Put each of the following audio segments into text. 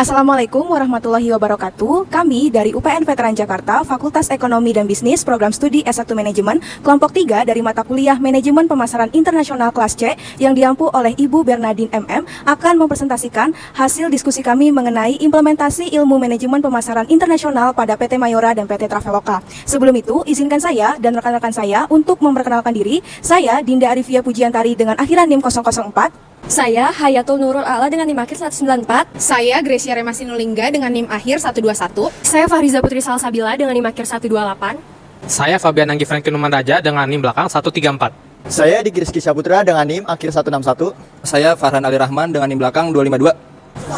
Assalamualaikum warahmatullahi wabarakatuh. Kami dari UPN Veteran Jakarta, Fakultas Ekonomi dan Bisnis, Program Studi S1 Manajemen, kelompok 3 dari mata kuliah Manajemen Pemasaran Internasional kelas C yang diampu oleh Ibu Bernadine MM akan mempresentasikan hasil diskusi kami mengenai implementasi ilmu manajemen pemasaran internasional pada PT Mayora dan PT Traveloka. Sebelum itu, izinkan saya dan rekan-rekan saya untuk memperkenalkan diri. Saya Dinda Arifia Pujiantari dengan akhiran NIM 004. Saya Hayatul Nurul Ala dengan NIM akhir 194. Saya Gracia Remasinulingga dengan NIM akhir 121. Saya Fahriza Putri Salsabila dengan NIM akhir 128. Saya Fabian Anggi Franky Numaraja dengan NIM belakang 134. Saya Diki Rizky Saputra dengan NIM akhir 161. Saya Farhan Ali Rahman dengan NIM belakang 252.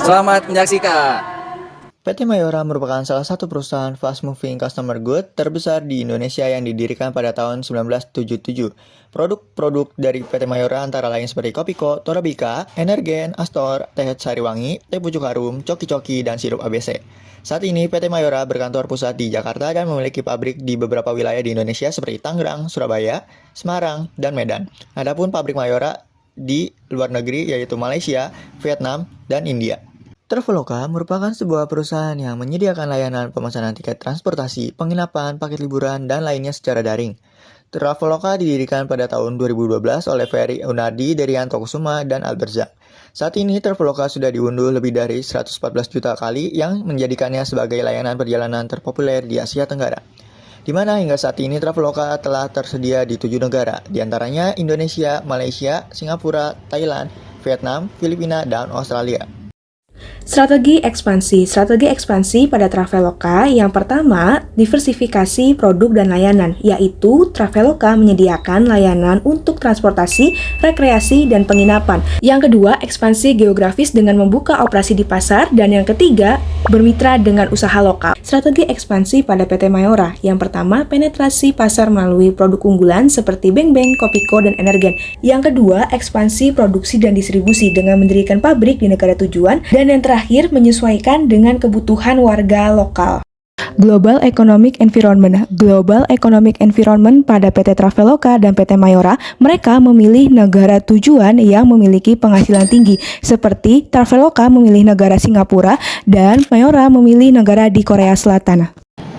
Selamat menyaksikan. PT Mayora merupakan salah satu perusahaan fast moving consumer good terbesar di Indonesia yang didirikan pada tahun 1977. Produk-produk dari PT Mayora antara lain seperti Kopiko, Torabika, Energen, Astor, Teh Sariwangi, Teh Pucuk Harum, Coki-Coki, dan sirup ABC. Saat ini PT Mayora berkantor pusat di Jakarta dan memiliki pabrik di beberapa wilayah di Indonesia seperti Tangerang, Surabaya, Semarang, dan Medan. Adapun pabrik Mayora di luar negeri yaitu Malaysia, Vietnam, dan India. Traveloka merupakan sebuah perusahaan yang menyediakan layanan pemesanan tiket transportasi, penginapan, paket liburan, dan lainnya secara daring. Traveloka didirikan pada tahun 2012 oleh Ferry Unardi, Derianto Kusuma, dan Alberza. Saat ini Traveloka sudah diunduh lebih dari 114 juta kali yang menjadikannya sebagai layanan perjalanan terpopuler di Asia Tenggara. Di mana hingga saat ini Traveloka telah tersedia di 7 negara, diantaranya Indonesia, Malaysia, Singapura, Thailand, Vietnam, Filipina, dan Australia. Strategi ekspansi pada Traveloka yang pertama, diversifikasi produk dan layanan, yaitu Traveloka menyediakan layanan untuk transportasi, rekreasi, dan penginapan. Yang kedua, ekspansi geografis dengan membuka operasi di pasar, dan yang ketiga, bermitra dengan usaha lokal. Strategi ekspansi pada PT Mayora yang pertama, penetrasi pasar melalui produk unggulan seperti Beng Beng, Kopiko, dan Energen. Yang kedua, ekspansi produksi dan distribusi dengan mendirikan pabrik di negara tujuan, dan yang terakhir, menyesuaikan dengan kebutuhan warga lokal. Global Economic Environment pada PT Traveloka dan PT Mayora, mereka memilih negara tujuan yang memiliki penghasilan tinggi, seperti Traveloka memilih negara Singapura dan Mayora memilih negara di Korea Selatan.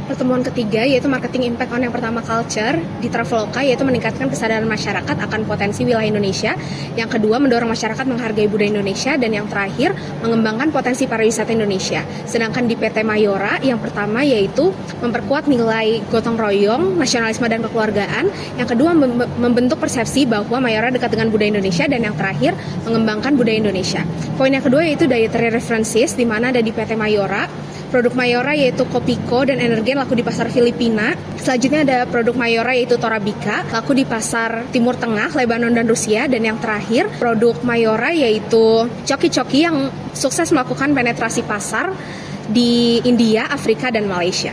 Pertemuan ketiga yaitu marketing impact on yang pertama culture di Traveloka, yaitu meningkatkan kesadaran masyarakat akan potensi wilayah Indonesia. Yang kedua, mendorong masyarakat menghargai budaya Indonesia, dan yang terakhir, mengembangkan potensi pariwisata Indonesia. Sedangkan di PT Mayora yang pertama yaitu memperkuat nilai gotong royong, nasionalisme, dan kekeluargaan. Yang kedua, membentuk persepsi bahwa Mayora dekat dengan budaya Indonesia, dan yang terakhir, mengembangkan budaya Indonesia. Poin yang kedua yaitu dietary references, di mana ada di PT Mayora. Produk Mayora yaitu Kopiko dan Energen laku di pasar Filipina. Selanjutnya ada produk Mayora yaitu Torabika, laku di pasar Timur Tengah, Lebanon, dan Rusia. Dan yang terakhir, produk Mayora yaitu Coki-Coki yang sukses melakukan penetrasi pasar di India, Afrika, dan Malaysia.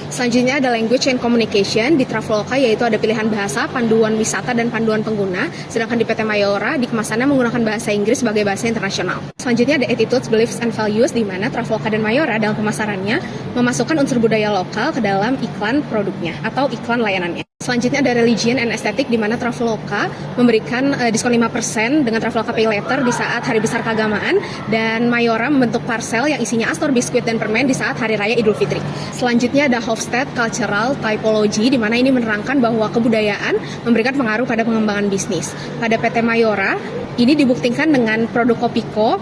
Selanjutnya ada language and communication di Traveloka, yaitu ada pilihan bahasa, panduan wisata, dan panduan pengguna. Sedangkan di PT Mayora di kemasannya menggunakan bahasa Inggris sebagai bahasa internasional. Selanjutnya ada attitudes, beliefs, and values, di mana Traveloka dan Mayora dalam pemasarannya memasukkan unsur budaya lokal ke dalam iklan produknya atau iklan layanannya. Selanjutnya ada religion and aesthetic, di mana Traveloka memberikan diskon 5% dengan Traveloka Pay Later di saat hari besar keagamaan, dan Mayora membentuk parcel yang isinya Astor, biskuit, dan permen di saat hari raya Idul Fitri. Selanjutnya ada Hofstede Cultural Typology, di mana ini menerangkan bahwa kebudayaan memberikan pengaruh pada pengembangan bisnis. Pada PT Mayora, ini dibuktikan dengan produk Kopiko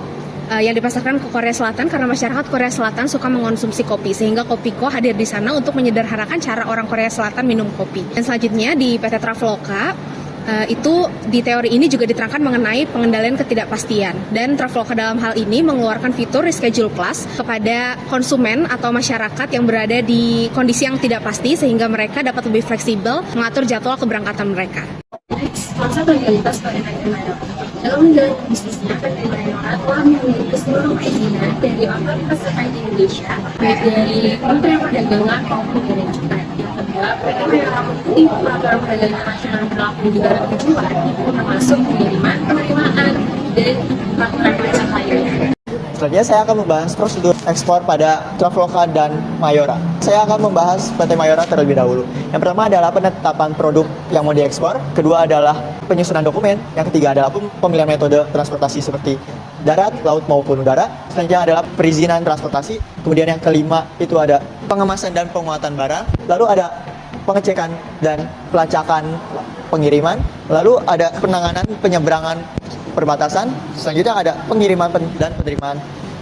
yang dipasarkan ke Korea Selatan karena masyarakat Korea Selatan suka mengonsumsi kopi, sehingga Kopiko hadir di sana untuk menyederhanakan cara orang Korea Selatan minum kopi. Dan selanjutnya di PT Traveloka itu di teori ini juga diterangkan mengenai pengendalian ketidakpastian, dan Traveloka dalam hal ini mengeluarkan fitur reschedule plus kepada konsumen atau masyarakat yang berada di kondisi yang tidak pasti, sehingga mereka dapat lebih fleksibel mengatur jadwal keberangkatan mereka. Masa loyalitas pada PT Mayora. Dalam menjalankan bisnisnya, PT Mayora telah memiliki seluruh perizinan dari otoritas terkait di Indonesia, baik dari Kementerian Perdagangan maupun dari Cukai. Yang kedua, PT Mayora mengikuti peraturan perdagangan nasional yang berlaku di negara tujuan, termasuk pengiriman, penerimaan, dan peraturan pajak lainnya. Selanjutnya saya akan membahas prosedur ekspor pada Traveloka dan Mayora. Saya akan membahas PT Mayora terlebih dahulu. Yang pertama adalah penetapan produk yang mau diekspor. Kedua adalah penyusunan dokumen. Yang ketiga adalah pemilihan metode transportasi seperti darat, laut maupun udara. Selanjutnya adalah perizinan transportasi. Kemudian yang kelima itu ada pengemasan dan penguatan barang. Lalu ada pengecekan dan pelacakan pengiriman. Lalu ada penanganan penyeberangan perbatasan. Selanjutnya ada pengiriman dan penerimaan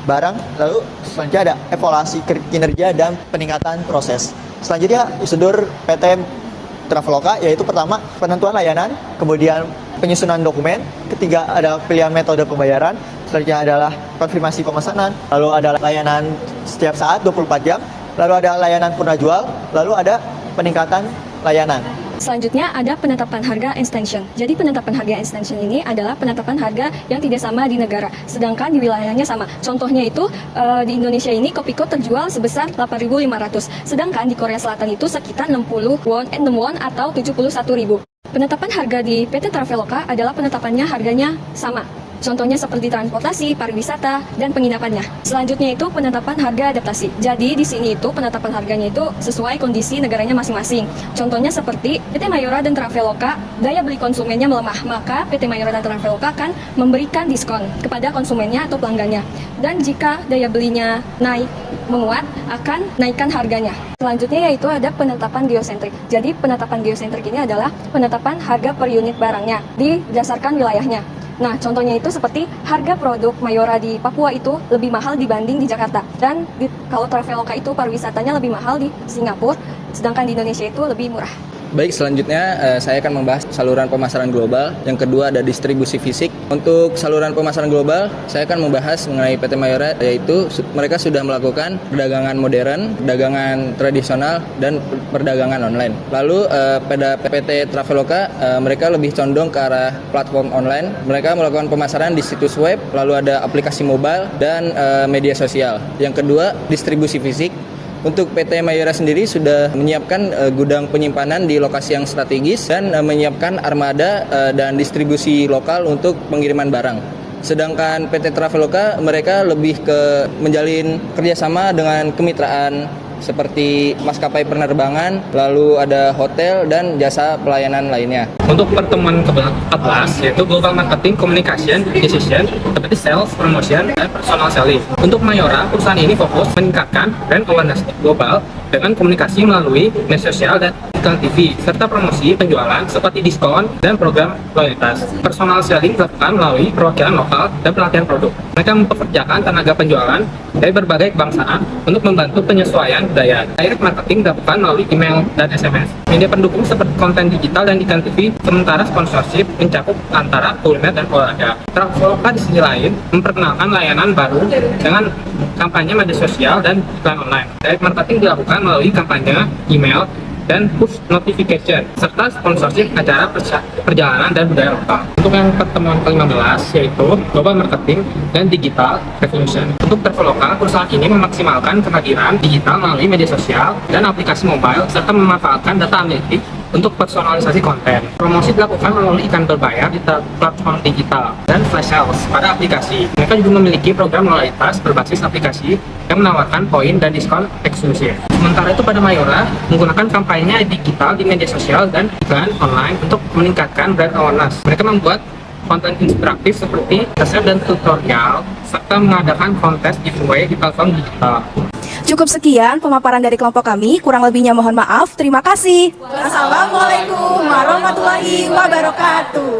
barang. Lalu selanjutnya ada evaluasi kinerja dan peningkatan proses. Selanjutnya prosedur PT Traveloka, yaitu pertama penentuan layanan, kemudian penyusunan dokumen, ketiga ada pilihan metode pembayaran, selanjutnya adalah konfirmasi pemesanan, lalu ada layanan setiap saat 24 jam, lalu ada layanan purna jual, lalu ada peningkatan layanan. Selanjutnya ada penetapan harga extension. Jadi penetapan harga extension ini adalah penetapan harga yang tidak sama di negara, sedangkan di wilayahnya sama. Contohnya itu di Indonesia ini Kopiko terjual sebesar 8.500, sedangkan di Korea Selatan itu sekitar 6 won atau 71.000. Penetapan harga di PT Traveloka adalah penetapannya harganya sama. Contohnya seperti transportasi, pariwisata, dan penginapannya. Selanjutnya itu penetapan harga adaptasi. Jadi di sini itu penetapan harganya itu sesuai kondisi negaranya masing-masing. Contohnya seperti PT Mayora dan Traveloka, daya beli konsumennya melemah, maka PT Mayora dan Traveloka akan memberikan diskon kepada konsumennya atau pelanggannya. Dan jika daya belinya naik menguat, akan naikkan harganya. Selanjutnya yaitu ada penetapan geosentrik. Jadi penetapan geosentrik ini adalah penetapan harga per unit barangnya didasarkan wilayahnya. Nah, contohnya itu seperti harga produk Mayora di Papua itu lebih mahal dibanding di Jakarta. Dan kalau Traveloka itu pariwisatanya lebih mahal di Singapura, sedangkan di Indonesia itu lebih murah. Baik, selanjutnya saya akan membahas saluran pemasaran global. Yang kedua ada distribusi fisik. Untuk saluran pemasaran global, saya akan membahas mengenai PT Mayora, yaitu mereka sudah melakukan perdagangan modern, perdagangan tradisional, dan perdagangan online. Lalu pada PT Traveloka, mereka lebih condong ke arah platform online. Mereka melakukan pemasaran di situs web, lalu ada aplikasi mobile, dan media sosial. Yang kedua, distribusi fisik. Untuk PT Mayora sendiri sudah menyiapkan gudang penyimpanan di lokasi yang strategis dan menyiapkan armada dan distribusi lokal untuk pengiriman barang. Sedangkan PT Traveloka mereka lebih ke menjalin kerjasama dengan kemitraan seperti maskapai penerbangan, lalu ada hotel dan jasa pelayanan lainnya. Untuk pertemuan ke-14 yaitu Global Marketing Communication Decision seperti Sales, Promotion, dan Personal Selling. Untuk Mayora, perusahaan ini fokus meningkatkan brand awareness global dengan komunikasi melalui media sosial dan iklan TV, serta promosi penjualan seperti diskon dan program loyalitas. Personal Selling dilakukan melalui perwakilan lokal dan pelatihan produk. Mereka mempekerjakan tenaga penjualan dari berbagai kebangsaan untuk membantu penyesuaian budaya. Direct marketing dilakukan melalui email dan SMS. Media pendukung seperti konten digital dan iklan TV, sementara sponsorship mencakup antara kuliner dan olahraga. Traveloka di sisi lain memperkenalkan layanan baru dengan kampanye media sosial dan iklan online. Direct marketing dilakukan melalui kampanye email dan push notification, serta sponsorship acara perjalanan dan budaya lokal. Untuk yang pertemuan ke-15 yaitu Global Marketing dan Digital Revolution. Untuk Traveloka, perusahaan ini memaksimalkan kehadiran digital melalui media sosial dan aplikasi mobile, serta memanfaatkan data analitik untuk personalisasi konten. Promosi dilakukan melalui iklan berbayar di platform digital dan flash sales pada aplikasi. Mereka juga memiliki program loyalitas berbasis aplikasi yang menawarkan poin dan diskon eksklusif. Sementara itu pada Mayora menggunakan kampanye digital di media sosial dan iklan online untuk meningkatkan brand awareness. Mereka membuat konten inspiratif seperti resep dan tutorial, serta mengadakan kontes giveaway di platform digital. Cukup sekian pemaparan dari kelompok kami, kurang lebihnya mohon maaf. Terima kasih. Wassalamualaikum warahmatullahi wabarakatuh.